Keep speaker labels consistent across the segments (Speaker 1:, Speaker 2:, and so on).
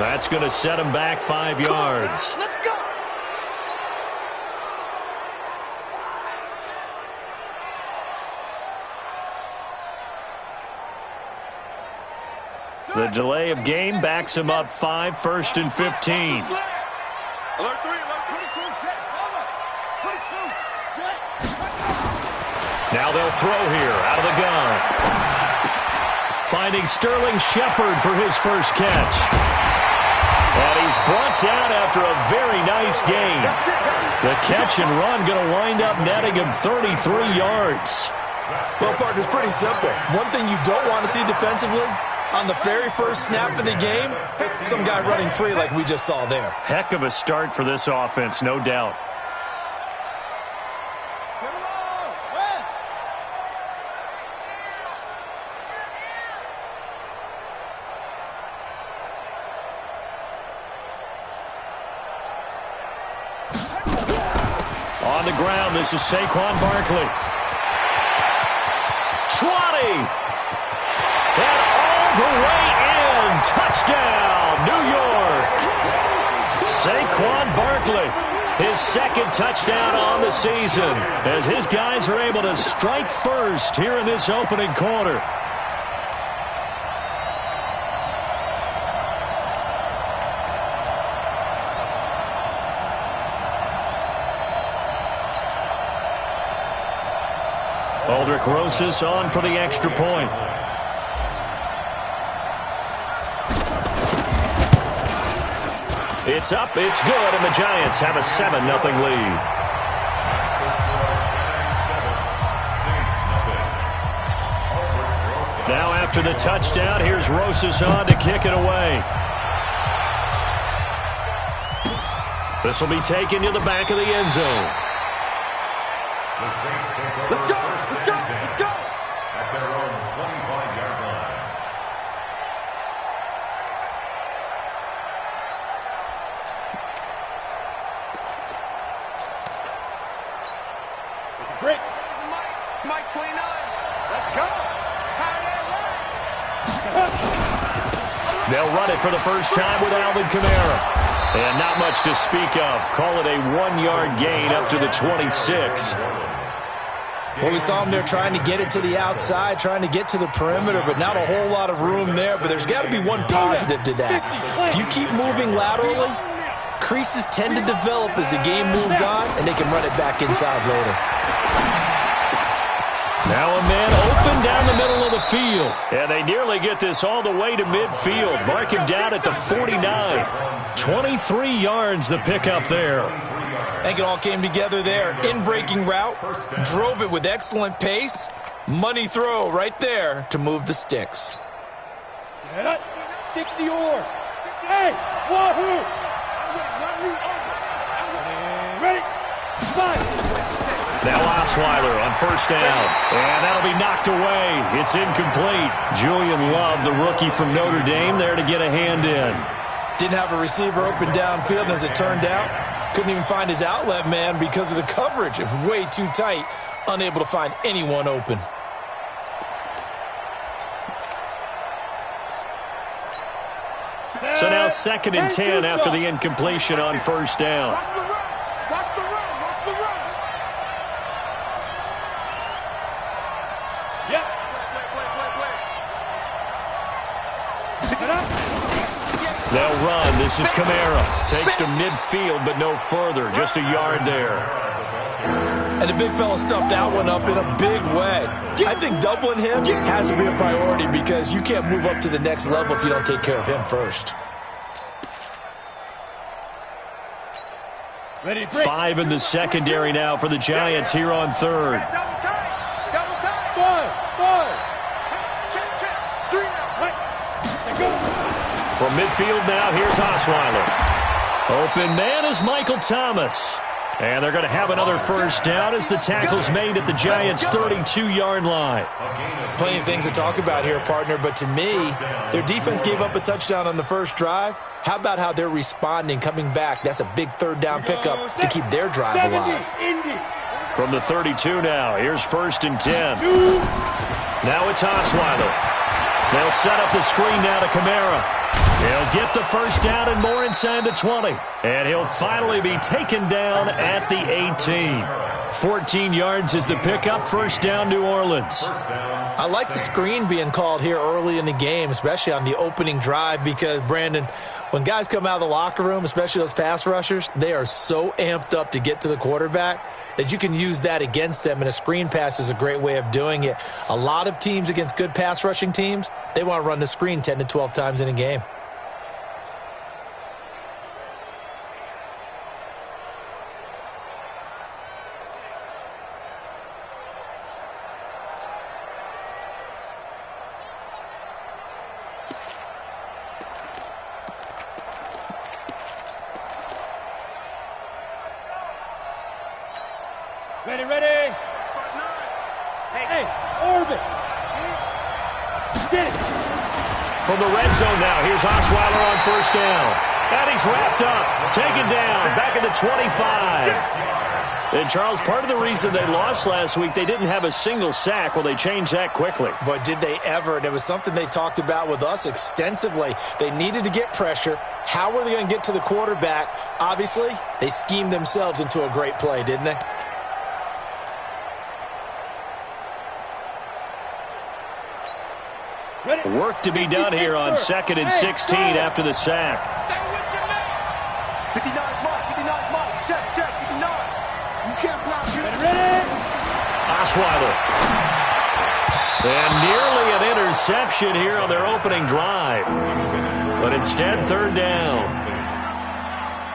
Speaker 1: That's going to set him back 5 yards.
Speaker 2: Let's go.
Speaker 1: The delay of game backs him up 5, 1st and 15.
Speaker 2: Alert 3, alert 22, jet, cover. 22, jet.
Speaker 1: Now they'll throw here out of the gun. Finding Sterling Shepard for his first catch. And he's brought down after a very nice gain. The catch and run going to wind up netting him 33 yards.
Speaker 3: Well, partner, it's pretty simple. One thing you don't want to see defensively, on the very first snap of the game, some guy running free like we just saw there.
Speaker 1: Heck of a start for this offense, no doubt. On the ground, this is Saquon Barkley. 20! And all the way in! Touchdown, New York! Saquon Barkley, his second touchdown on the season, as his guys are able to strike first here in this opening quarter. Aldrich Rosas on for the extra point. It's up, it's good, and the Giants have a 7-0 lead. Now after the touchdown, here's Rosas on to kick it away. This will be taken to the back of the end zone.
Speaker 2: Let's go, let's go, let's go.
Speaker 4: At their own 25-yard line.
Speaker 2: Break. Mike 29. Let's go.
Speaker 1: They'll run it for the first time with Alvin Kamara. And not much to speak of. Call it a 1-yard gain up to the 26.
Speaker 3: Well, we saw him there trying to get it to the outside, trying to get to the perimeter, but not a whole lot of room there. But there's got to be one positive to that. If you keep moving laterally, creases tend to develop as the game moves on, and they can run it back inside later.
Speaker 1: Now a man open down the middle of the field. And they nearly get this all the way to midfield. Mark him down at the 49. 23 yards the pickup there.
Speaker 3: I think it all came together there. In-breaking route, drove it with excellent pace. Money throw right there to move the sticks.
Speaker 2: 60 or. Hey, wahoo! Ready? Five.
Speaker 1: Now Osweiler on first down. And that'll be knocked away. It's incomplete. Julian Love, the rookie from Notre Dame, there to get a hand in.
Speaker 3: Didn't have a receiver open downfield, and as it turned out, couldn't even find his outlet man because of the coverage. It was way too tight, unable to find anyone open.
Speaker 1: So now 2nd and 10 after the incompletion on first down.
Speaker 2: Watch the run. Watch the run. Watch the run. Yeah.
Speaker 1: They'll run. This is Kamara. Takes to midfield, but no further. Just a yard there.
Speaker 3: And the big fella stuffed that one up in a big way. I think doubling him has to be a priority because you can't move up to the next level if you don't take care of him first.
Speaker 2: Ready, break.
Speaker 1: 5 in the secondary now for the Giants here on third.
Speaker 2: Double time. Double time. Five. Check. 3 now. Right. Go.
Speaker 1: From midfield now, here's Osweiler. Open man is Michael Thomas. And they're going to have another first down as the tackle's made at the Giants' 32-yard line.
Speaker 3: Plenty of things to talk about here, partner, but to me, their defense gave up a touchdown on the first drive. How about how they're responding, coming back? That's a big third down pickup to keep their drive alive.
Speaker 1: From the 32 now, here's 1st and 10. Now it's Osweiler. They'll set up the screen now to Kamara. He'll get the first down and more inside the 20. And he'll finally be taken down at the 18. 14 yards is the pickup. First down, New Orleans.
Speaker 3: I like the screen being called here early in the game, especially on the opening drive, because, Brandon, when guys come out of the locker room, especially those pass rushers, they are so amped up to get to the quarterback that you can use that against them, and a screen pass is a great way of doing it. A lot of teams against good pass rushing teams, they want to run the screen 10 to 12 times in a game.
Speaker 2: Ready, ready. Hey, orbit. Get it.
Speaker 1: From the red zone now, here's Osweiler on first down. And he's wrapped up, taken down, back at the 25. And, Charles, part of the reason they lost last week, they didn't have a single sack. Well, they changed that quickly.
Speaker 3: But did they ever? And it was something they talked about with us extensively. They needed to get pressure. How were they going to get to the quarterback? Obviously, they schemed themselves into a great play, didn't they?
Speaker 1: Work to be done here on 2nd and 16 after the sack.
Speaker 2: 59 mark, 59 mark. Check, 59. You can't block it. Ready?
Speaker 1: Osweiler. And nearly an interception here on their opening drive. But instead, third down.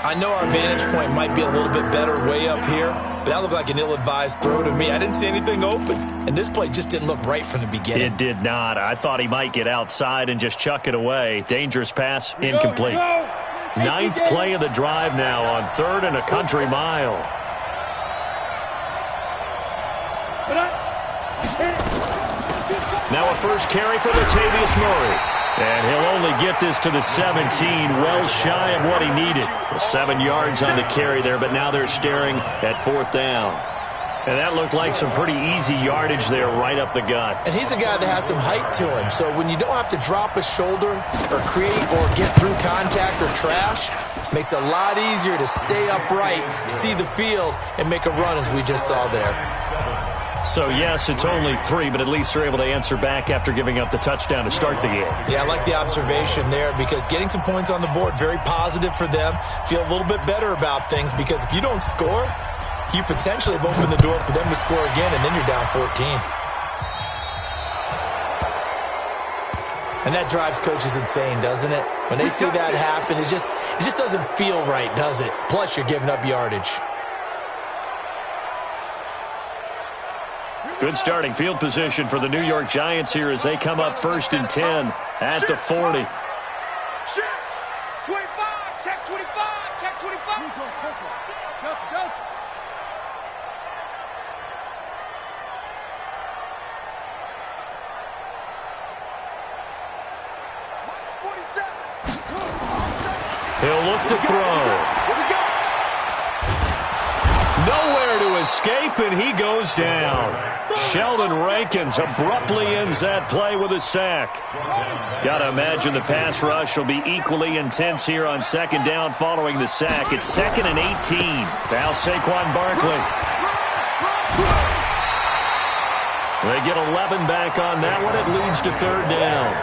Speaker 3: I know our vantage point might be a little bit better way up here, but that looked like an ill-advised throw to me. I didn't see anything open, and this play just didn't look right from the beginning.
Speaker 1: It did not. I thought he might get outside and just chuck it away. Dangerous pass, incomplete. Ninth play of the drive now on 3rd and a country mile. Now a first carry for Latavius Murray. And he'll only get this to the 17, well shy of what he needed. 7 yards on the carry there, but now they're staring at 4th down. And that looked like some pretty easy yardage there right up the gut.
Speaker 3: And he's a guy that has some height to him, so when you don't have to drop a shoulder or create or get through contact or trash, makes it a lot easier to stay upright, see the field, and make a run as we just saw there.
Speaker 1: So, yes, it's only 3, but at least they're able to answer back after giving up the touchdown to start the game.
Speaker 3: Yeah, I like the observation there because getting some points on the board, very positive for them. Feel a little bit better about things because if you don't score, you potentially have opened the door for them to score again, and then you're down 14. And that drives coaches insane, doesn't it? When they see that happen, it just doesn't feel right, does it? Plus, you're giving up yardage.
Speaker 1: Good starting field position for the New York Giants here as they come up 1st and 10 at the 40.
Speaker 2: 25, check 25, check 25. Delta.
Speaker 1: He'll look to throw. Nowhere to escape, and he goes down. Sheldon Rankins abruptly ends that play with a sack. Got to imagine the pass rush will be equally intense here on 2nd down following the sack. It's 2nd and 18. Now Saquon Barkley. They get 11 back on that one. It leads to 3rd down.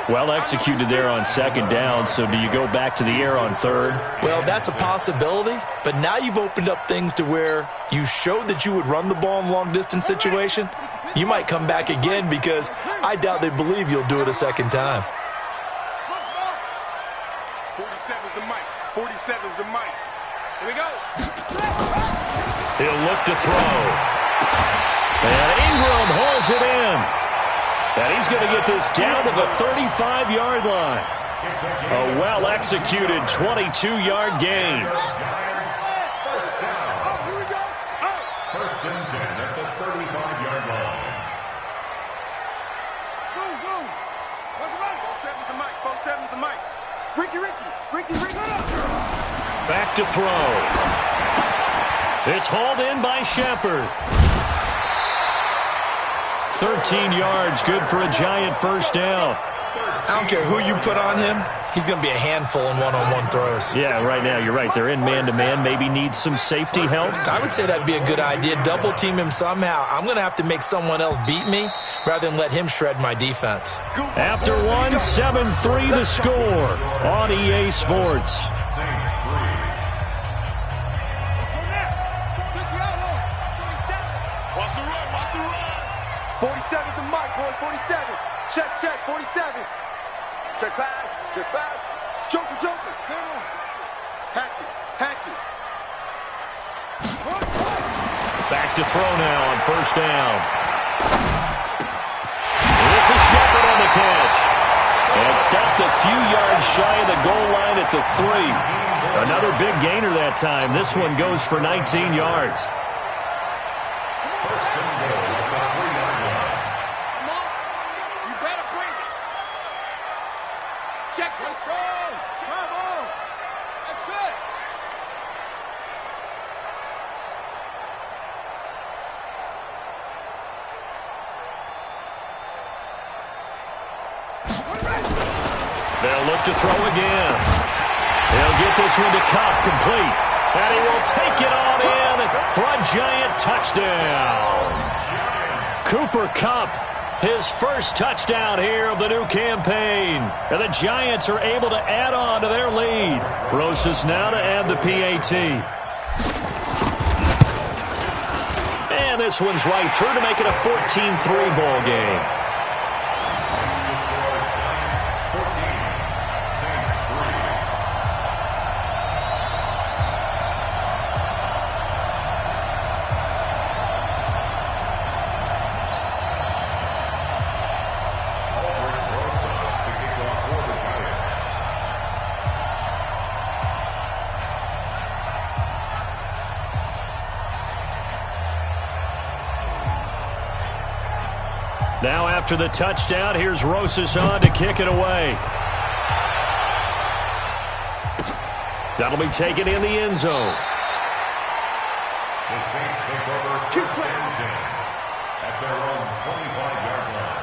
Speaker 1: Well executed there on 2nd down, so do you go back to the air on 3rd?
Speaker 3: Well, that's a possibility, but now you've opened up things to where you showed that you would run the ball in long-distance situation. You might come back again because I doubt they believe you'll do it a second time.
Speaker 2: 47's the mic. 47's the mic. Here we go.
Speaker 1: He'll look to throw. And Ingram holds it in. And he's going to get this down to the 35-yard line. A well-executed 22-yard gain.
Speaker 4: First and 10 at the 35-yard line.
Speaker 2: Boom. Right. 47's the mic. 47's the mic. Ricky.
Speaker 1: Back to throw. It's hauled in by Shepard. 13 yards, good for a Giant first down.
Speaker 3: I don't care who you put on him, he's going to be a handful in one-on-one throws.
Speaker 1: Yeah, right now, you're right. They're in man-to-man. Maybe need some safety help.
Speaker 3: I would say that'd be a good idea. Double team him somehow. I'm going to have to make someone else beat me rather than let him shred my defense.
Speaker 1: After one, 7-3 the score on EA Sports.
Speaker 2: Watch the run, watch the run. 47's the mic, boy, 47. Check, check, 47. Check pass, check pass. Joker, Joker. Hatchet, hatchet.
Speaker 1: Back to throw now on first down. This is Shepard on the catch. And stopped a few yards shy of the goal line at the 3. Another big gainer that time. This one goes for 19 yards. They'll look to throw again. They'll get this one to Kupp, complete. And he will take it on in for a giant touchdown. Cooper Kupp, his first touchdown here of the new campaign. And the Giants are able to add on to their lead. Rosas now to add the PAT. And this one's right through to make it a 14-3 ball game. Now after the touchdown, here's Rosas on to kick it away. That'll be taken in the end zone.
Speaker 4: The Saints take over first and 10 at their own 25-yard line.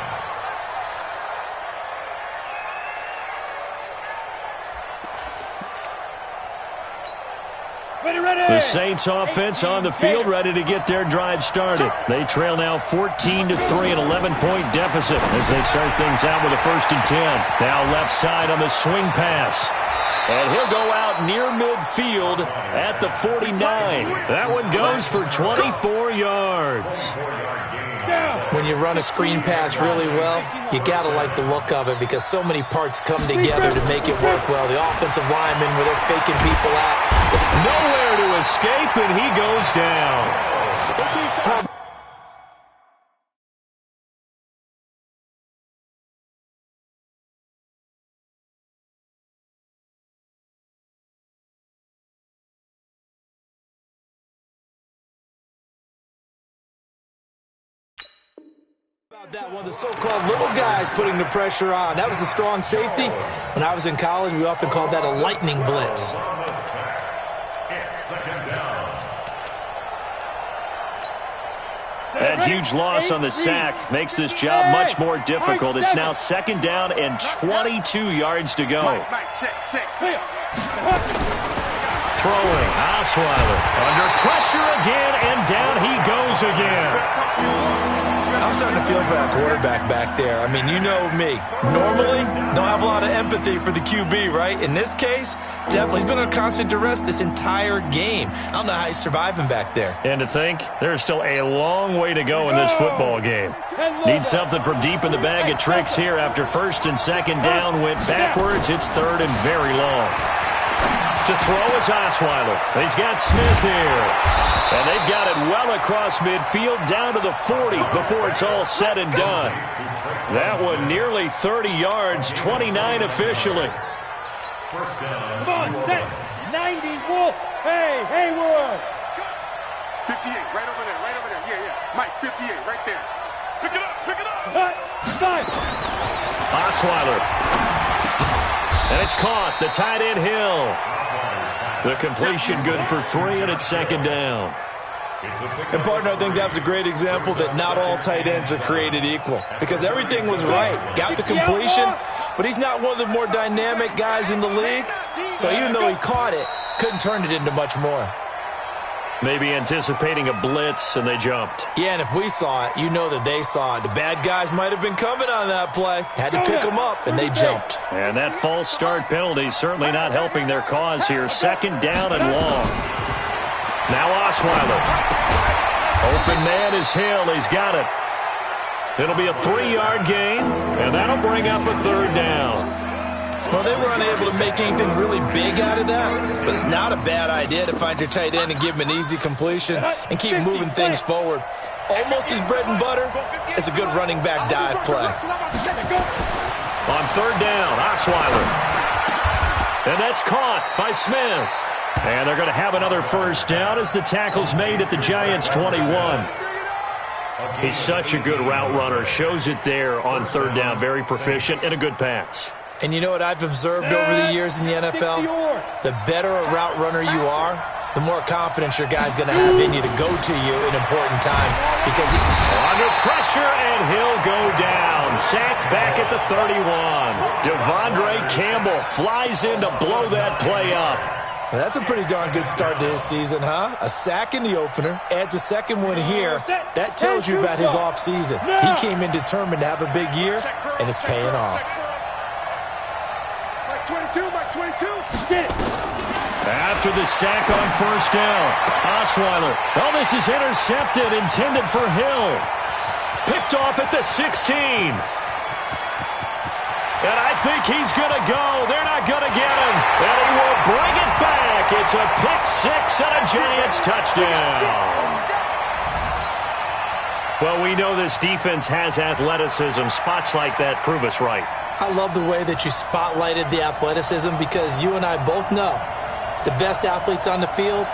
Speaker 1: The Saints offense on the field, ready to get their drive started. They trail now 14-3, an 11-point deficit as they start things out with a 1st and 10. Now left side on the swing pass. And he'll go out near midfield at the 49. That one goes for 24 yards.
Speaker 3: When you run a screen pass really well, you got to like the look of it because so many parts come together to make it work well. The offensive linemen, where they're faking people out.
Speaker 1: Nowhere to escape, and he goes down.
Speaker 3: That one, the so-called little guys putting the pressure on. That was the strong safety. When I was in college, we often called that a lightning blitz.
Speaker 1: That huge loss on the sack makes this job much more difficult. It's now 2nd down and 22 yards to go. Throwing, Osweiler under pressure again, and down he goes again.
Speaker 3: I'm starting to feel for that quarterback back there. I mean, you know me. Normally, don't have a lot of empathy for the QB, right? In this case, definitely. He's been under constant duress this entire game. I don't know how he's surviving back there.
Speaker 1: And to think, there's still a long way to go in this football game. Need something from deep in the bag of tricks here after 1st and 2nd down went backwards. It's 3rd and very long. To throw is Osweiler. He's got Smith here. And they've got it well across midfield down to the 40 before it's all said and done. That one nearly 30 yards, 29 officially.
Speaker 4: First down.
Speaker 2: Come on, set. 90, Wolf. Hey, Haywood. 58, right over there, right over there. Yeah, yeah. Mike, 58, right there. Pick it up, pick it up. Stop.
Speaker 1: Osweiler. And it's caught. The tight end Hill. The completion good for 3, and it's 2nd down.
Speaker 3: And, partner, I think that's a great example that not all tight ends are created equal because everything was right. Got the completion, but he's not one of the more dynamic guys in the league. So even though he caught it, couldn't turn it into much more.
Speaker 1: Maybe anticipating a blitz, and they jumped.
Speaker 3: Yeah, and if we saw it, you know that they saw it. The bad guys might have been coming on that play. Had to pick them up, and they jumped.
Speaker 1: And that false start penalty certainly not helping their cause here. 2nd down and long. Now Osweiler. Open man is Hill. He's got it. It'll be a 3-yard gain, and that'll bring up a 3rd down.
Speaker 3: Well, they were unable to make anything really big out of that, but it's not a bad idea to find your tight end and give him an easy completion and keep moving things forward. Almost his bread and butter is a good running back dive play.
Speaker 1: On 3rd down, Osweiler. And that's caught by Smith. And they're going to have another 1st down as the tackle's made at the Giants' 21. He's such a good route runner. Shows it there on 3rd down. Very proficient and a good pass.
Speaker 3: And you know what I've observed over the years in the NFL? The better a route runner you are, the more confidence your guy's going to have in you to go to you in important times. Because
Speaker 1: under pressure, and he'll go down. Sacked back at the 31. Devondre Campbell flies in to blow that play up.
Speaker 3: Well, that's a pretty darn good start to his season, huh? A sack in the opener, adds a 2nd one here. That tells you about his offseason. He came in determined to have a big year, and it's paying off.
Speaker 2: 22, Mike 22. Get it.
Speaker 1: After the sack on 1st down, Osweiler. Oh, this is intercepted, intended for Hill. Picked off at the 16. And I think he's going to go. They're not going to get him. And he will bring it back. It's a pick 6 and a Giants touchdown. Well, we know this defense has athleticism. Spots like that prove us right.
Speaker 3: I love the way that you spotlighted the athleticism because you and I both know the best athletes on the field,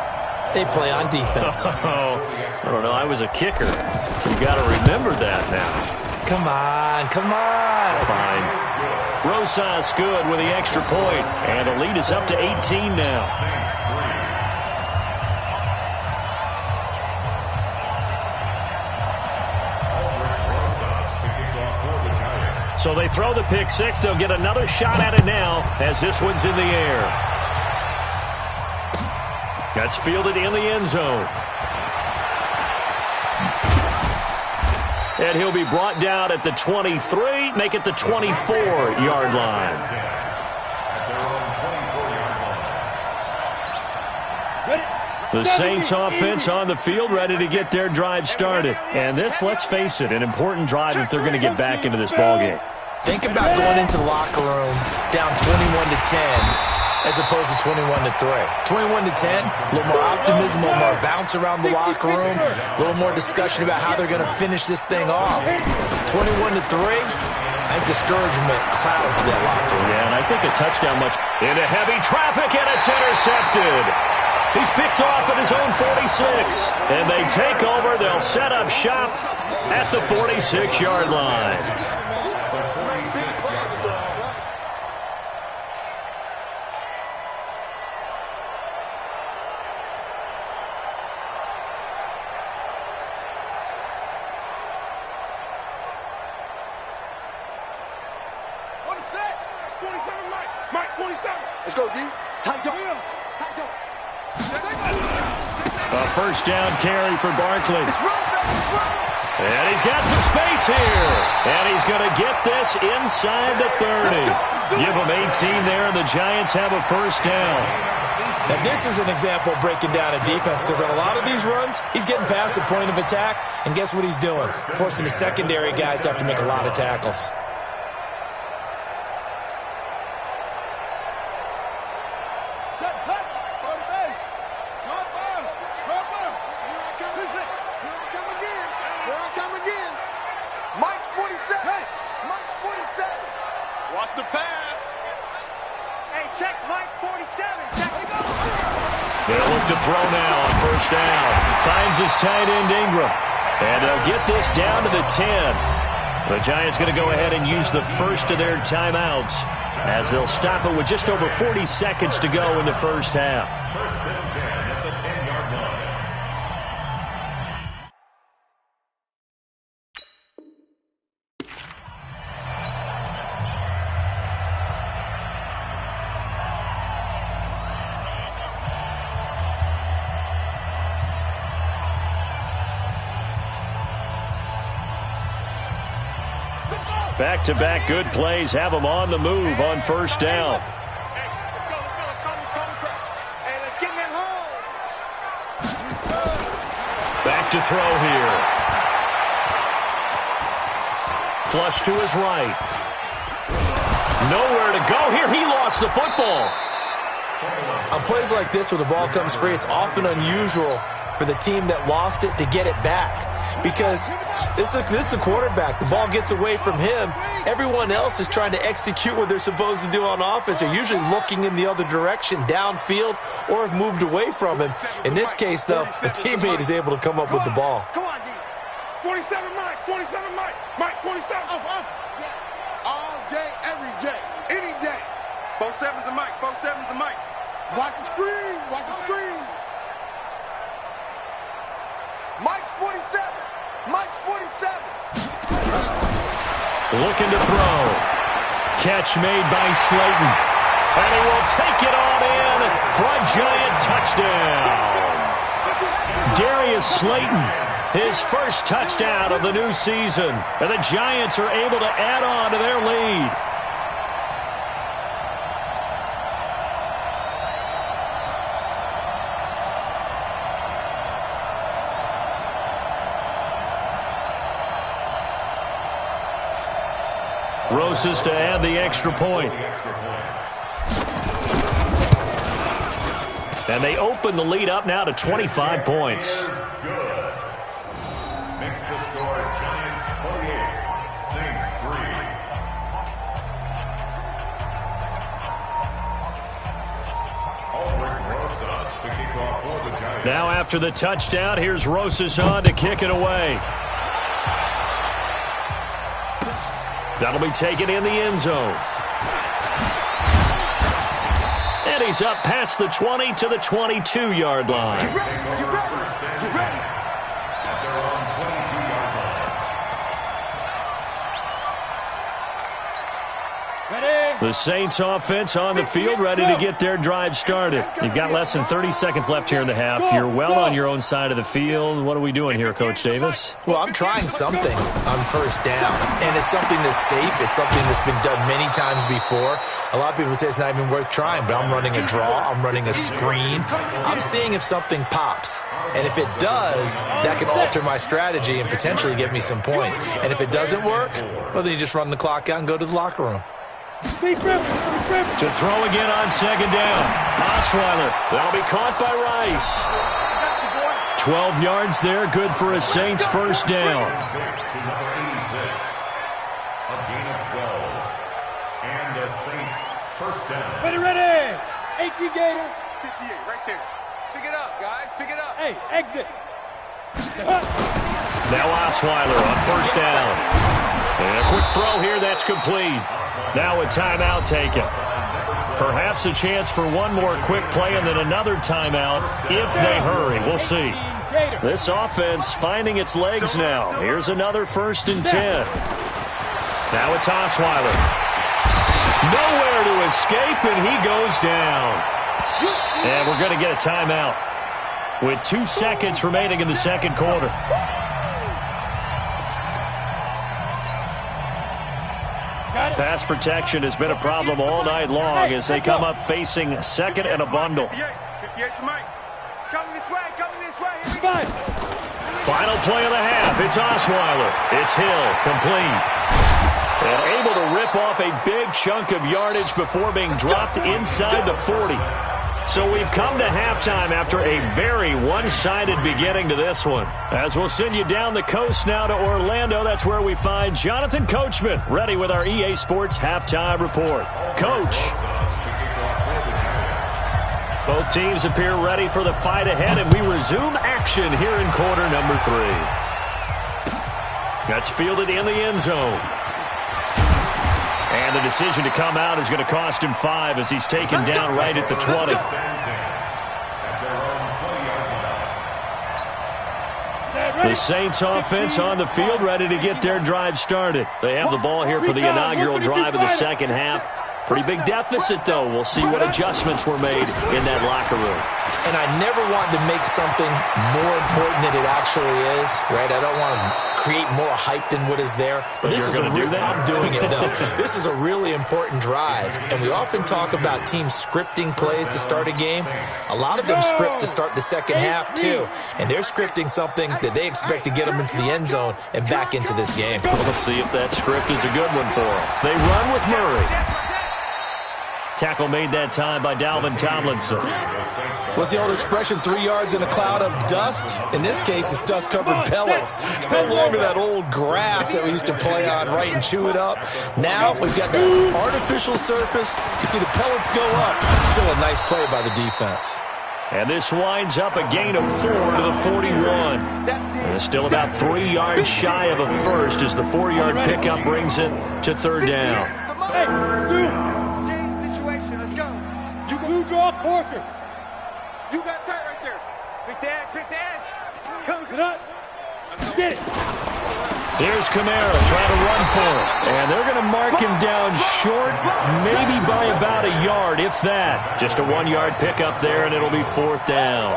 Speaker 3: they play on defense.
Speaker 1: Oh, I don't know. I was a kicker. You got to remember that now.
Speaker 3: Come on, come on.
Speaker 1: Fine. Rosas good with the extra point, and the lead is up to 18 now. So they throw the pick 6. They'll get another shot at it now as this one's in the air. That's fielded in the end zone. And he'll be brought down at the 23, make it the 24-yard line. The Saints offense on the field, ready to get their drive started. And this, let's face it, an important drive if they're going to get back into this ballgame.
Speaker 3: Think about going into the locker room down 21-10 as opposed to 21-3. 21-10, a little more optimism, a little more bounce around the locker room, a little more discussion about how they're going to finish this thing off. 21-3, I think discouragement clouds that locker room.
Speaker 1: Yeah, and I think a touchdown much into heavy traffic, and it's intercepted. He's picked off at his own 46. And they take over. They'll set up shop at the 46-yard line.
Speaker 2: On the set. 27, Mike 27. Let's go, D. Tight up.
Speaker 1: A first down carry for Barkley. And he's got some space here. And he's going to get this inside the 30. Give him 18 there, and the Giants have a first down.
Speaker 3: Now, this is an example of breaking down a defense because on a lot of these runs, he's getting past the point of attack, and guess what he's doing? Forcing the secondary guys to have to make a lot of tackles.
Speaker 2: Watch the pass. Hey, check Mike 47. Check.
Speaker 1: They'll look to throw now on first down. Finds his tight end Ingram. And they'll get this down to the 10. The Giants going to go ahead and use the first of their timeouts as they'll stop it with just over 40 seconds to go in the first half. Back-to-back good plays have them on the move on first down. Back to throw here. Flush to his right. Nowhere to go here. He lost the football.
Speaker 3: On plays like this where the ball comes free, it's often unusual for the team that lost it to get it back. Because this is the quarterback. The ball gets away from him. Everyone else is trying to execute what they're supposed to do on offense. They're usually looking in the other direction, downfield, or have moved away from him. In this case, though, the teammate is able to come up with the ball.
Speaker 2: Come on, D. 47 Mike, 47 Mike. Mike, 47. Up. All day, every day, any day. 47's a Mike, 47's a Mike. Watch the screen, watch the screen. Mike's 47. Mike's 47.
Speaker 1: Looking to throw. Catch made by Slayton. And he will take it on in for a Giant touchdown. Darius Slayton, his first touchdown of the new season. And the Giants are able to add on to their lead. Rosas to add the extra point. And they open the lead up now to 25 points.
Speaker 4: Good. Makes the score Giants 48, Saints 3. Ulrich Rosas to kick off for the Giants.
Speaker 1: Now after the touchdown, here's Rosas on to kick it away. That'll be taken in the end zone. And he's up past the 20 to the 22-yard line.
Speaker 2: Get ready. Get ready.
Speaker 4: At their own 22-yard line.
Speaker 2: Ready.
Speaker 1: The Saints offense on the field, ready to get their drive started. You've got less than 30 seconds left here in the half. You're well on your own side of the field. What are we doing here, Coach Davis?
Speaker 3: Well, I'm trying something on first down, and it's something that's safe. It's something that's been done many times before. A lot of people say it's not even worth trying, but I'm running a draw. I'm running a screen. I'm seeing if something pops, and if it does, that can alter my strategy and potentially get me some points. And if it doesn't work, well, then you just run the clock out and go to the locker room.
Speaker 1: To throw again on second down. Osweiler. That'll be caught by Rice. 12 yards there. Good for a Saints first down.
Speaker 4: To number 86. A gain of 12. And the Saints first down.
Speaker 5: Ready. 18 Gator.
Speaker 2: 58, right there. Pick it up, guys. Pick it up.
Speaker 5: Hey, exit.
Speaker 1: Now Osweiler on first down. And a quick throw here. That's complete. Now a timeout taken. Perhaps a chance for one more quick play and then another timeout if they hurry. We'll see. This offense finding its legs now. Here's another 1st and 10. Now it's Osweiler. Nowhere to escape, and he goes down. And we're going to get a timeout with 2 seconds remaining in the second quarter. Pass protection has been a problem all night long as they come up facing second and a bundle.
Speaker 2: 58 to Mike. It's coming this way. Here we go.
Speaker 1: Final play of the half. It's Osweiler. It's Hill. Complete. And able to rip off a big chunk of yardage before being dropped inside the 40. So we've come to halftime after a very one-sided beginning to this one. As we'll send you down the coast now to Orlando, that's where we find Jonathan Coachman, ready with our EA Sports Halftime Report. Coach. Both teams appear ready for the fight ahead, and we resume action here in quarter number 3. That's fielded in the end zone. And the decision to come out is going to cost him 5 as he's taken down right at the 20. The Saints offense on the field ready to get their drive started. They have the ball here for the inaugural drive of the second half. Pretty big deficit, though. We'll see what adjustments were made in that locker room.
Speaker 3: and I never want to make something more important than it actually is, right? I don't want to create more hype than what is there. But this is I'm doing it, though. This is a really important drive, and we often talk about teams scripting plays to start a game. A lot of them script to start the second half, too, and they're scripting something that they expect to get them into the end zone and back into this game.
Speaker 1: Well, let's see if that script is a good one for them. They run with Murray. Tackle made that time by Dalvin Tomlinson.
Speaker 3: What's the old expression, 3 yards in a cloud of dust? In this case, it's dust-covered pellets. It's no longer that old grass that we used to play on, right, and chew it up. Now we've got that artificial surface. You see the pellets go up. Still a nice play by the defense.
Speaker 1: And this winds up a gain of 4 to the 41. And it's still about 3 yards shy of a first as the 4-yard pickup brings it to third down.
Speaker 5: Hey, let's go. You can draw corkers.
Speaker 2: You got tight right there.
Speaker 5: Pick the edge. Comes it up. Get it.
Speaker 1: Here's Kamara trying to run for it. And they're going to mark him down short, maybe by about a yard, if that. Just a 1-yard pickup there, and it'll be fourth down.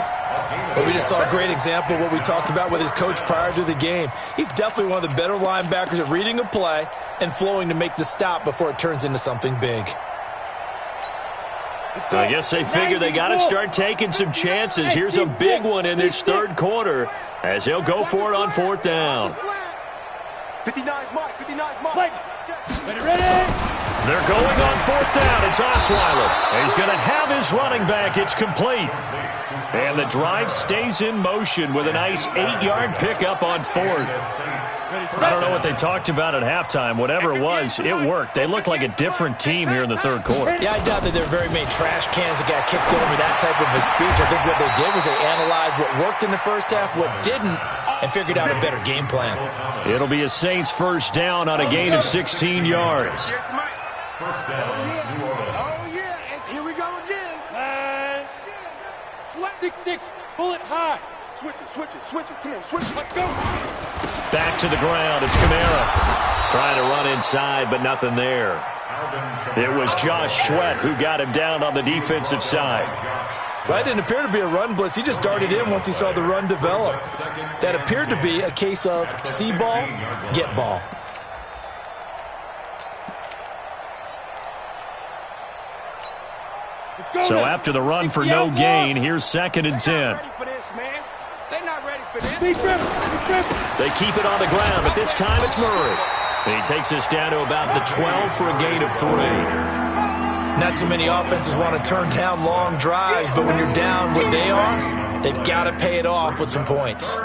Speaker 3: Well, we just saw a great example of what we talked about with his coach prior to the game. He's definitely one of the better linebackers at reading a play and flowing to make the stop before it turns into something big.
Speaker 1: I guess they figure they got to start taking some chances. Here's a big one in this third quarter as he'll go for it on fourth down.
Speaker 5: 59 Mike. Ready?
Speaker 1: They're going on fourth down. It's Osweiler. He's going to have his running back. It's complete. And the drive stays in motion with a nice 8-yard pickup on fourth. I don't know what they talked about at halftime. Whatever it was, it worked. They look like a different team here in the third quarter.
Speaker 3: Yeah, I doubt that there are very many trash cans that got kicked over, that type of a speech. I think what they did was they analyzed what worked in the first half, what didn't, and figured out a better game plan.
Speaker 1: It'll be a Saints first down on a gain of 16 yards.
Speaker 4: First down, New Orleans.
Speaker 2: Oh, yeah, and here we go again.
Speaker 5: 6-6, pull it high.
Speaker 2: Switch it. Come on, switch it. Let's go.
Speaker 1: Back to the ground. It's Kamara. Trying to run inside, but nothing there. It was Josh Sweat who got him down on the defensive side.
Speaker 3: Well, that didn't appear to be a run blitz. He just darted in once he saw the run develop. That appeared to be a case of see ball, get ball.
Speaker 1: So after the run for no gain, here's 2nd and 10.
Speaker 5: They're not ready for this.
Speaker 1: They keep it on the ground, but this time it's Murray. And he takes us down to about the 12 for a gain of 3.
Speaker 3: Not too many offenses want to turn down long drives, but when you're down what they are, they've got to pay it off with some points.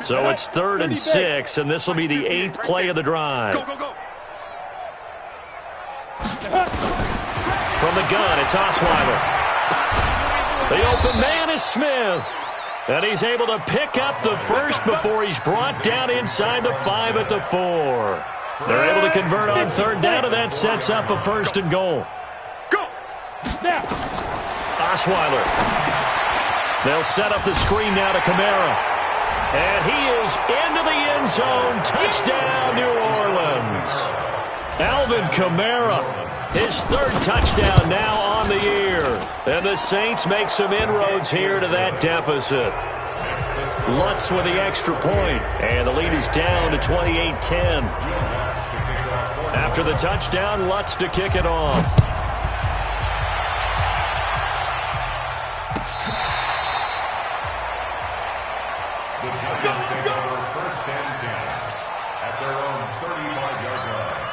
Speaker 1: So it's 3rd and 6, and this will be the 8th play of the drive.
Speaker 2: Go.
Speaker 1: From the gun, it's Osweiler. The open man is Smith. And he's able to pick up the first before he's brought down inside the 5 at the 4. They're able to convert on third down, and that sets up a 1st and goal.
Speaker 2: Go.
Speaker 1: Osweiler. They'll set up the screen now to Kamara. And he is into the end zone. Touchdown, New Orleans. Alvin Kamara, his 3rd touchdown now on the year. And the Saints make some inroads here to that deficit. Lutz with the extra point. And the lead is down to 28-10. After the touchdown, Lutz to kick it off.
Speaker 4: The Giants take over 1st and 10 at their own 35-yard line.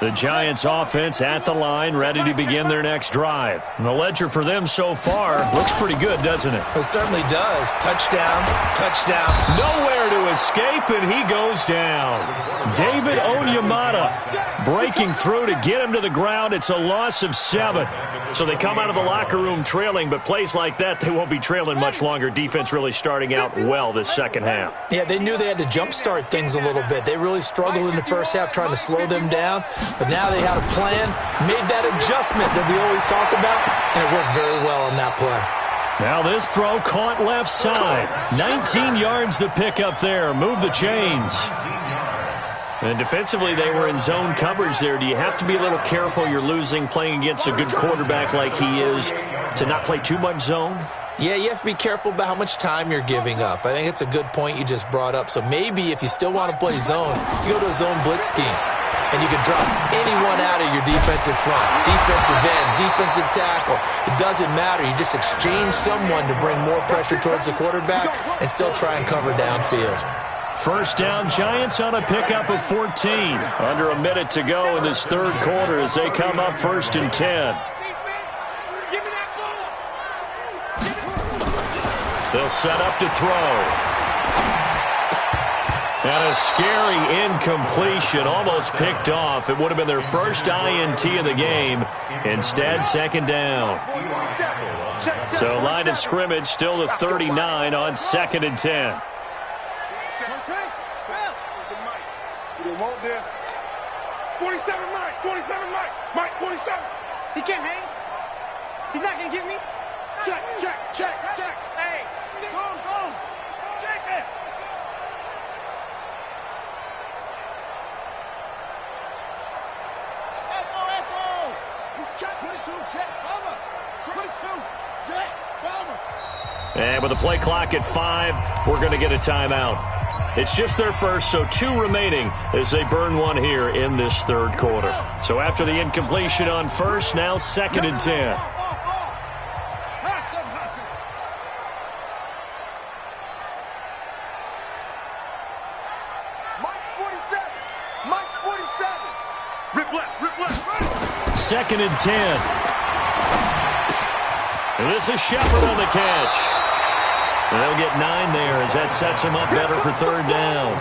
Speaker 1: The Giants offense at the line, ready to begin their next drive. And the ledger for them so far looks pretty good, doesn't it?
Speaker 3: It certainly does. Touchdown.
Speaker 1: Nowhere to escape, and he goes down. David Onyemata breaking through to get him to the ground. It's a loss of 7. So they come out of the locker room trailing, but plays like that, they won't be trailing much longer. Defense really starting out well this second half.
Speaker 3: Yeah, they knew they had to jumpstart things a little bit. They really struggled in the first half trying to slow them down, but now they had a plan, made that adjustment that we always talk about, and it worked very well on that play.
Speaker 1: Now this throw caught left side. 19 yards to pick up there. Move the chains. And defensively, they were in zone coverage there. Do you have to be a little careful you're losing playing against a good quarterback like he is to not play too much zone?
Speaker 3: Yeah, you have to be careful about how much time you're giving up. I think it's a good point you just brought up. So maybe if you still want to play zone, you go to a zone blitz scheme. And you can drop anyone out of your defensive front, defensive end, defensive tackle. It doesn't matter. You just exchange someone to bring more pressure towards the quarterback and still try and cover downfield.
Speaker 1: First down, Giants on a pickup of 14. Under a minute to go in this third quarter as they come up 1st and 10. They'll set up to throw. And a scary incompletion, almost picked off. It would have been their first INT of the game. Instead, second down. So line of scrimmage still the 39 on 2nd and 10.
Speaker 2: They want this. 47 Mike, 47 Mike, Mike 47.
Speaker 5: He can't hang. He's not going to get me.
Speaker 2: Check, check, check, check.
Speaker 5: Hey,
Speaker 2: go. Check it. Echo. He's check 22, check, cover. 22, check, cover.
Speaker 1: And with the play clock at 5, we're going to get a timeout. It's just their first, so 2 remaining as they burn one here in this third quarter. So after the incompletion on first, now 2nd and 10.
Speaker 2: Mike's 47. Rip left.
Speaker 1: 2nd and 10. And this is Shepard on the catch. And they'll get 9 there as that sets them up better for third down.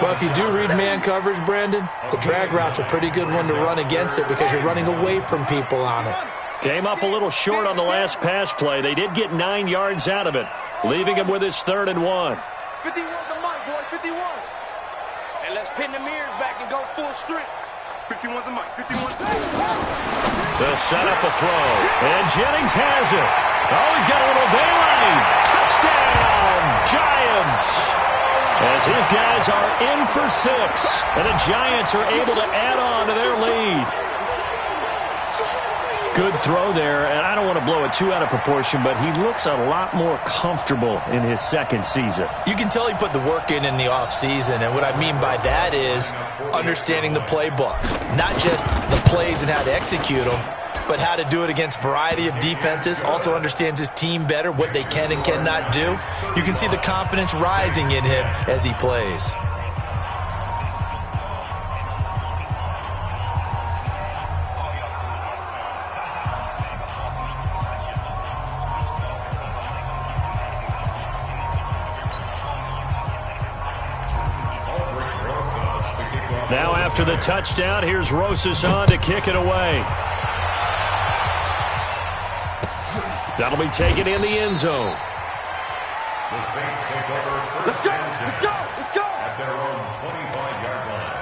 Speaker 3: Well, if you do read man coverage, Brandon, the drag route's a pretty good one to run against it because you're running away from people on it.
Speaker 1: Came up a little short on the last pass play. They did get 9 yards out of it, leaving him with his 3rd and 1.
Speaker 2: 51 to Mike, boy, 51.
Speaker 5: and let's pin the mirrors back and go full strength.
Speaker 2: 51 to Mike, 51 to
Speaker 1: They'll set up a throw, and Jennings has it. Oh, he's got a little daylight. Touchdown, Giants. As his guys are in for 6, and the Giants are able to add on to their lead. Good throw there, and I don't want to blow it too out of proportion, but he looks a lot more comfortable in his second season.
Speaker 3: You can tell he put the work in the offseason, and what I mean by that is understanding the playbook. Not just the plays and how to execute them, but how to do it against a variety of defenses. Also understands his team better, what they can and cannot do. You can see the confidence rising in him as he plays.
Speaker 1: Now after the touchdown, here's Rosas on to kick it away. That'll be taken in the end zone.
Speaker 4: The Saints take over first
Speaker 2: Let's go!
Speaker 4: at their own 25-yard line.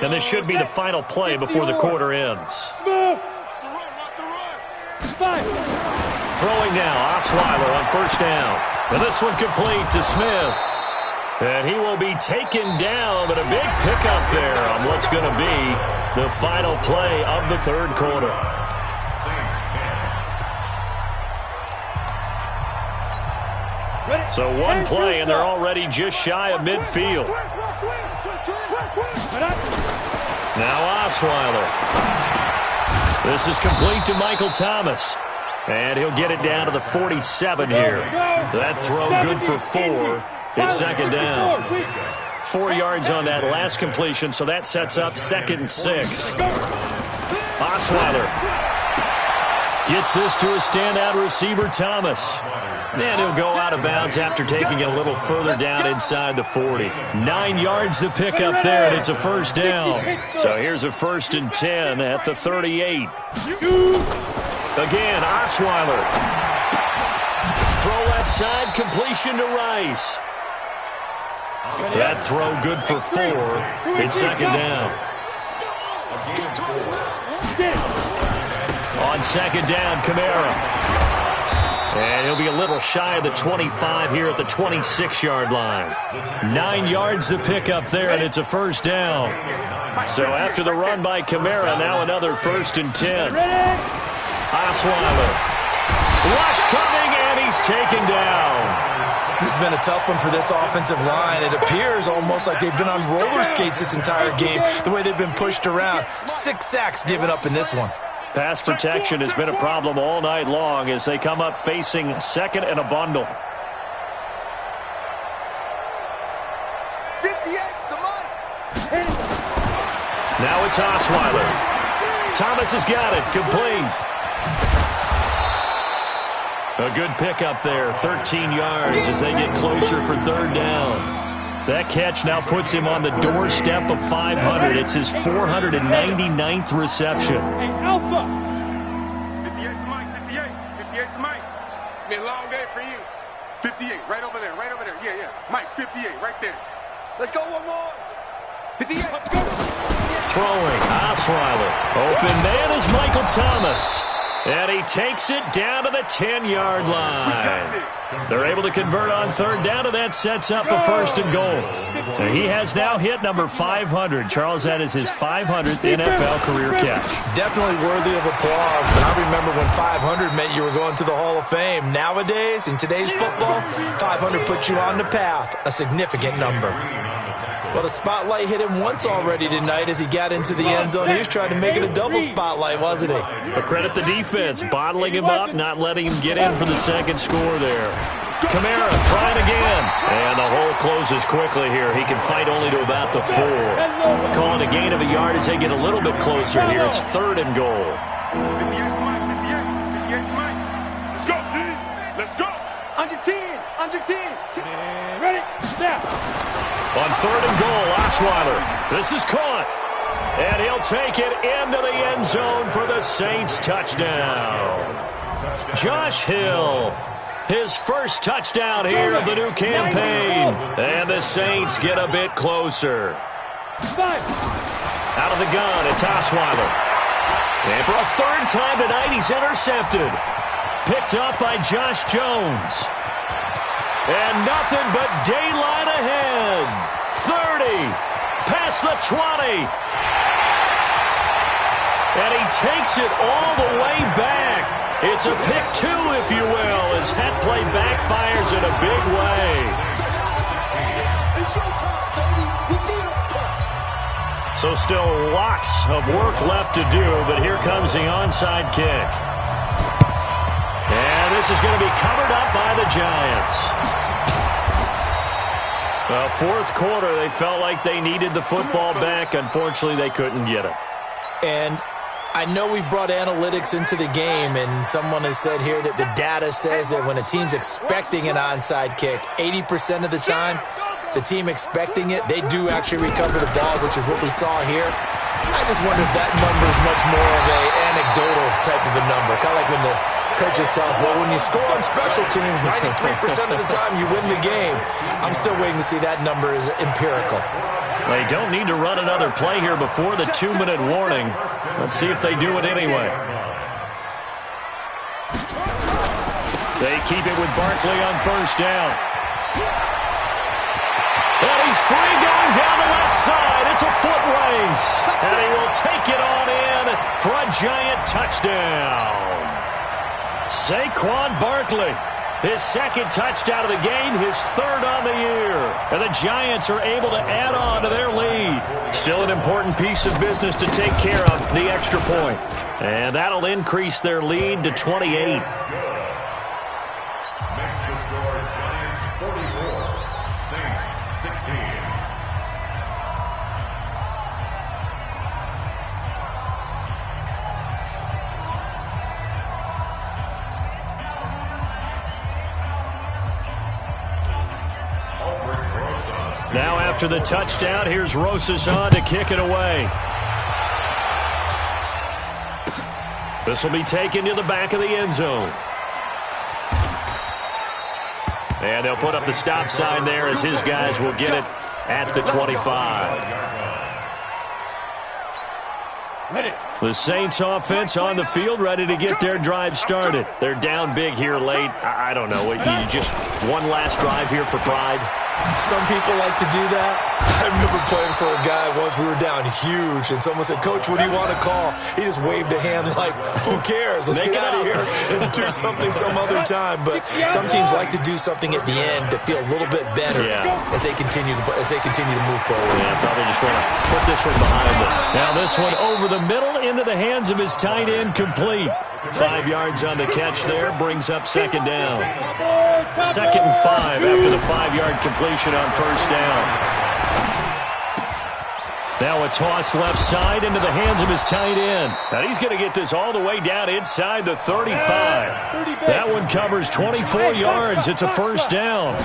Speaker 1: And this should be the final play before the quarter ends.
Speaker 2: Smith!
Speaker 1: Throwing now, Osweiler on first down. And this one complete to Smith. And he will be taken down, but a big pickup there on what's going to be the final play of the third quarter.
Speaker 4: Saints 10.
Speaker 1: So one play, and they're already just shy of midfield. Now Osweiler. This is complete to Michael Thomas. And he'll get it down to the 47 here. That throw good for 4. It's second down. 4 yards on that last completion, so that sets up 2nd and 6. Osweiler gets this to a standout receiver, Thomas. And he'll go out of bounds after taking it a little further down inside the 40. 9 yards to pick up there, and it's a first down. So here's a 1st and 10 at the 38. Again, Osweiler. Throw left side, completion to Rice. That throw good for 4. It's second down. On second down, Kamara. And he'll be a little shy of the 25 here at the 26-yard line. 9 yards to pick up there, and it's a first down. So after the run by Kamara, now another 1st and 10. Osweiler. Rush coming, and he's taken down.
Speaker 3: This has been a tough one for this offensive line. It appears almost like they've been on roller skates this entire game, the way they've been pushed around. 6 sacks given up in this one.
Speaker 1: Pass protection has been a problem all night long as they come up facing 2nd and a bundle.
Speaker 2: 58's the money.
Speaker 1: Now it's Osweiler. Thomas has got it. Complete. A good pickup there. 13 yards as they get closer for 3rd down. That catch now puts him on the doorstep of 500. It's his 499th reception.
Speaker 2: Alpha. 58's Mike. 58. 58's Mike. It's been a long day for you. 58, right over there. Right over there. Yeah, yeah. Mike, 58, right there. Let's go one more. 58. Let's go.
Speaker 1: Throwing. Osweiler. Open man is Michael Thomas. And he takes it down to the 10-yard line. They're able to convert on 3rd down, and that sets up a 1st and goal. So he has now hit number 500. Charles, that is his 500th NFL career catch.
Speaker 3: Definitely worthy of applause, but I remember when 500 meant you were going to the Hall of Fame. Nowadays, in today's football, 500 puts you on the path, a significant number. Well, the spotlight hit him once already tonight as he got into the end zone. He was trying to make it a double spotlight, wasn't he?
Speaker 1: But credit the defense, bottling him up, not letting him get in for the 2nd score there. Kamara trying again. And the hole closes quickly here. He can fight only to about the 4. Calling a gain of a yard as they get a little bit closer here. It's 3rd and goal.
Speaker 2: 58's Mike. 58. 58's Mike. Let's go, D. Let's go. Under 10. Under 10.
Speaker 5: Ready? Snap.
Speaker 1: On 3rd and goal, Osweiler. This is caught. And he'll take it into the end zone for the Saints touchdown. Josh Hill, his first touchdown here of the new campaign. And the Saints get a bit closer. Out of the gun, it's Osweiler. And for a 3rd time tonight, he's intercepted. Picked up by Josh Jones. And nothing but daylight ahead. 30, past the 20. And he takes it all the way back. It's a pick 2, if you will, as that play backfires in a big way. So still lots of work left to do, but here comes the onside kick. And this is going to be covered up by the Giants. Well, 4th quarter, they felt like they needed the football back. Unfortunately, they couldn't get it.
Speaker 3: And I know we've brought analytics into the game, and someone has said here that the data says that when a team's expecting an onside kick, 80% of the time, the team expecting it, they do actually recover the ball, which is what we saw here. I just wonder if that number is much more of an anecdotal type of a number, kind of like when the coaches tell us, well, when you score on special teams, 93% of the time you win the game. I'm still waiting to see that number is empirical.
Speaker 1: They don't need to run another play here before the 2-minute warning. Let's see if they do it anyway. They keep it with Barkley on 1st down. And he's free going down the left side. It's a foot race. And he will take it on in for a Giant touchdown. Saquon Barkley, his 2nd touchdown of the game, his 3rd on the year. And the Giants are able to add on to their lead. Still an important piece of business to take care of, the extra point. And that'll increase their lead to 28. Now after the touchdown, here's Rosas on to kick it away. This will be taken to the back of the end zone. And they'll put up the stop sign there as his guys will get it at the 25. The Saints offense on the field, ready to get their drive started. They're down big here late. I don't know. You just one last drive here for pride?
Speaker 3: Some people like to do that. I remember playing for a guy once. We were down huge, and someone said, "Coach, what do you want to call?" He just waved a hand like, "Who cares? Let's get out of here and do something some other time." But some teams like to do something at the end to feel a little bit better as they continue to move forward.
Speaker 1: Yeah, probably just want to put this one behind them. Now this one over the middle into the hands of his tight end, complete. 5 yards on the catch there, brings up second down. 2nd and 5 after the 5-yard completion on first down. Now a toss left side into the hands of his tight end. And he's going to get this all the way down inside the 35. That one covers 24 yards. It's a first down.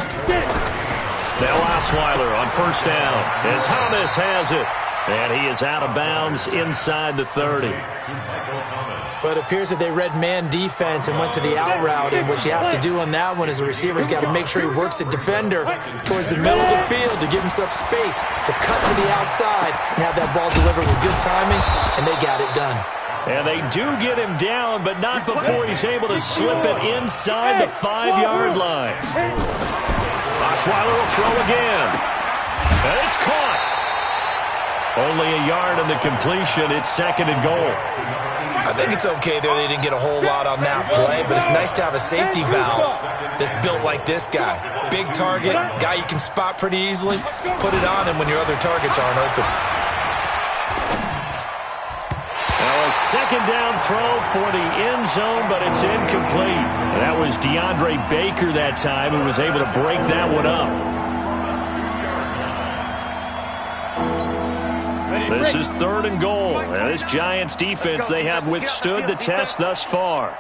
Speaker 1: Now Osweiler on first down. And Thomas has it. And he is out of bounds inside the 30.
Speaker 3: But it appears that they read man defense and went to the out route, and what you have to do on that one is a receiver's got to make sure he works the defender towards the middle of the field to give himself space to cut to the outside and have that ball delivered with good timing, and they got it done.
Speaker 1: And they do get him down, but not before he's able to slip it inside the 5-yard line. Osweiler will throw again. And it's caught. Only a yard on the completion. It's 2nd and goal.
Speaker 3: I think it's okay there. They didn't get a whole lot on that play, but it's nice to have a safety valve that's built like this guy. Big target, guy you can spot pretty easily. Put it on him when your other targets aren't open.
Speaker 1: Now a 2nd down throw for the end zone, but it's incomplete. That was DeAndre Baker that time who was able to break that one up. This is 3rd and goal. Now this Giants defense, they have withstood the test thus far.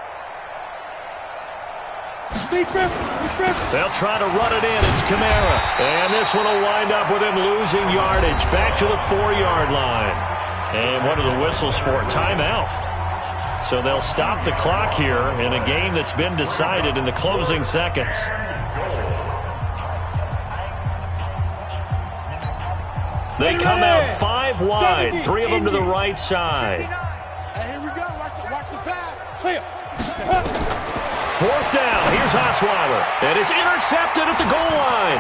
Speaker 1: They'll try to run it in. It's Kamara. And this one will wind up with him losing yardage. Back to the 4-yard line. And what are the whistles for? Timeout. So they'll stop the clock here in a game that's been decided in the closing seconds. They come out 5 wide, 3 of them to the right side.
Speaker 2: Here we go. Watch the pass.
Speaker 1: 4th down. Here's Osweiler. And it's intercepted at the goal line.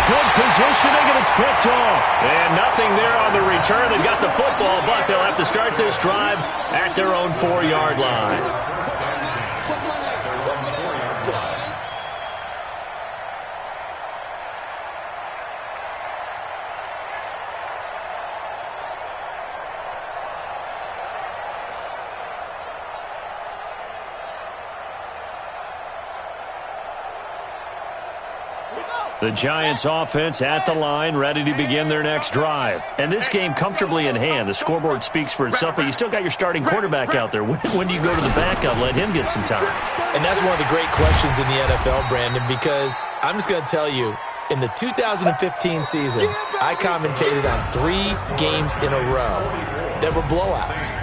Speaker 1: Good positioning, and it's picked off. And nothing there on the return. They got the football, but they'll have to start this drive at their own 4-yard line. The Giants offense at the line, ready to begin their next drive. And this game comfortably in hand. The scoreboard speaks for itself, but you still got your starting quarterback out there. When do you go to the backup? Let him get some time.
Speaker 3: And that's one of the great questions in the NFL, Brandon, because I'm just going to tell you, in the 2015 season, I commentated on 3 games in a row that were blowouts.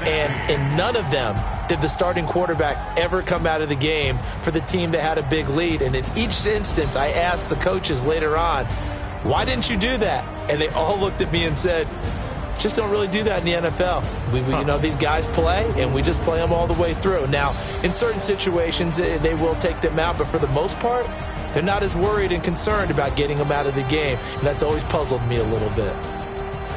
Speaker 3: And in none of them did the starting quarterback ever come out of the game for the team that had a big lead. And in each instance, I asked the coaches later on, why didn't you do that? And they all looked at me and said, just don't really do that in the NFL. You know, these guys play, and we just play them all the way through. Now, in certain situations, they will take them out, but for the most part, they're not as worried and concerned about getting them out of the game. And that's always puzzled me a little bit.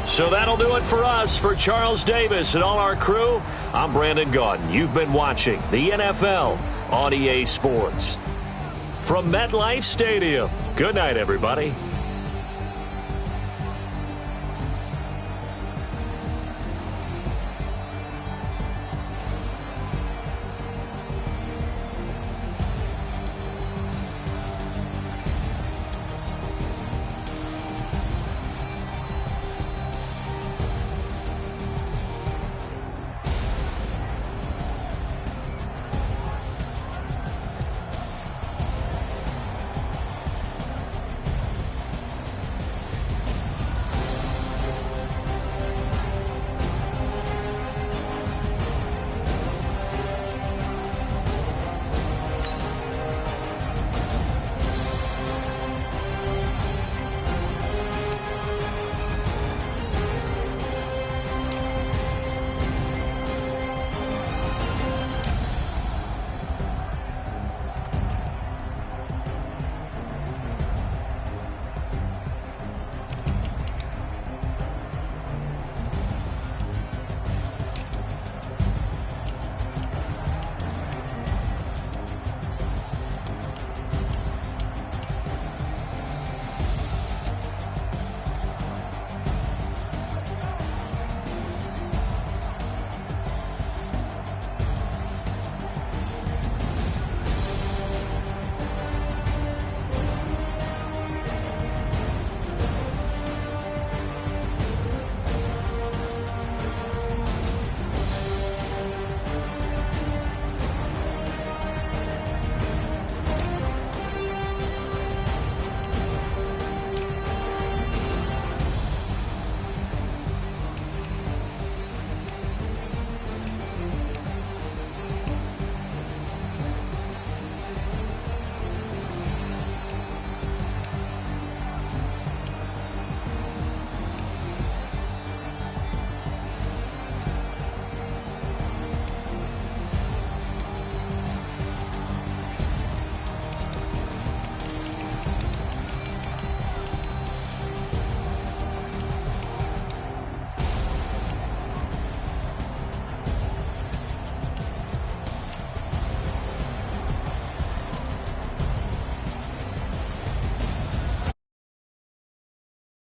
Speaker 1: So that'll do it for us. For Charles Davis and all our crew, I'm Brandon Gaudin. You've been watching the NFL on EA Sports. From MetLife Stadium, good night, everybody.